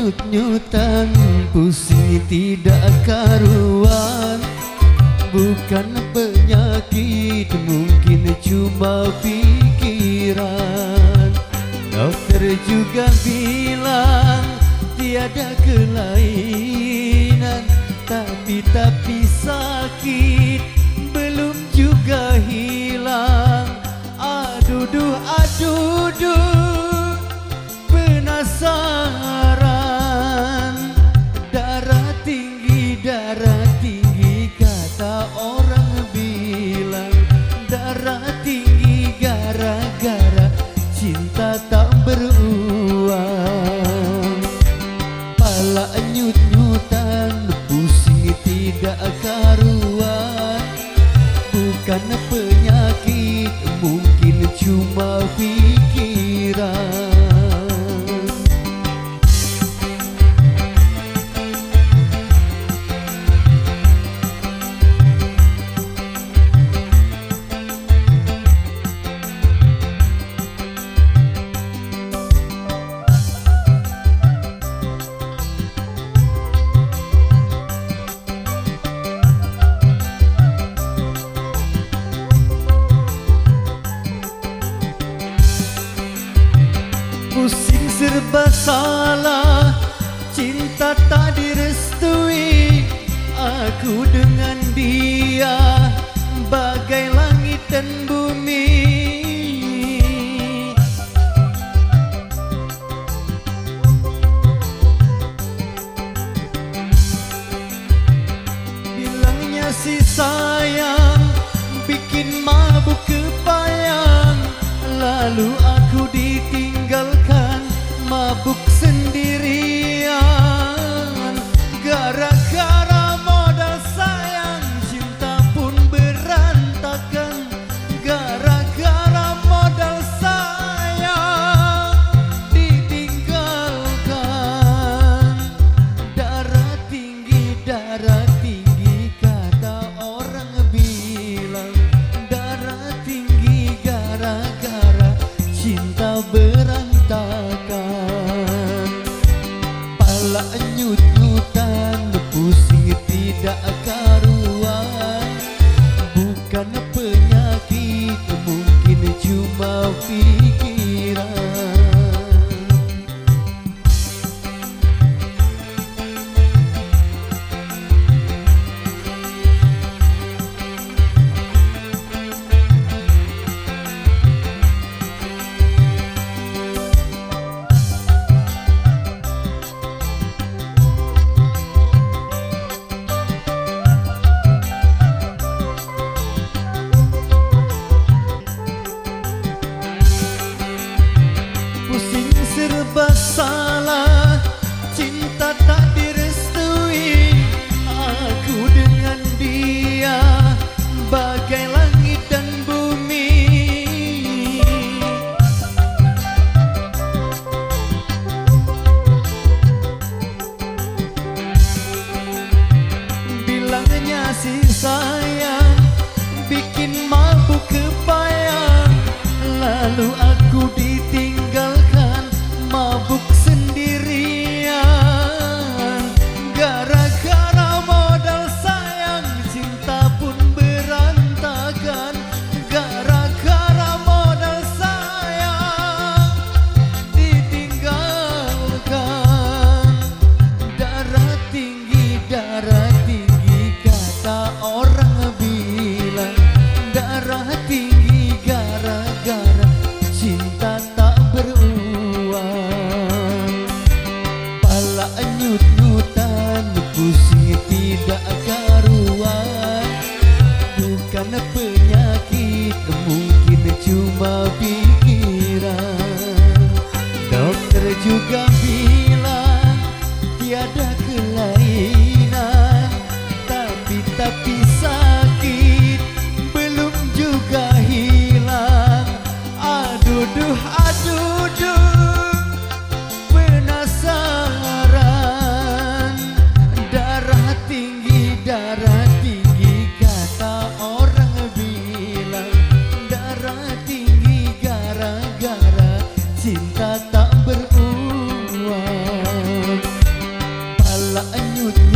nyut-nyutan, pusing tidak karuan. Bukan penyakit, mungkin cuma pikiran. Dokter juga bilang tiada kelainan, tapi sakit belum juga hilang. Aduh penasaran. Darah tinggi kata orang bilang. Darah tinggi gara-gara cinta tak beruang. Pala nyut-nyutan, pusing tidak karuan. Bukan penyakit, mungkin cuma pikiran. Pusing serba salah, cinta tak direstui. Aku dengan dia bagai langit dan bumi. Bilangnya si sayang, bikin mabuk kepayang. Lalu aku ditinggalkan, mabuk sendirian. Gara-gara modal sayang, cinta pun berantakan. Gara-gara sujud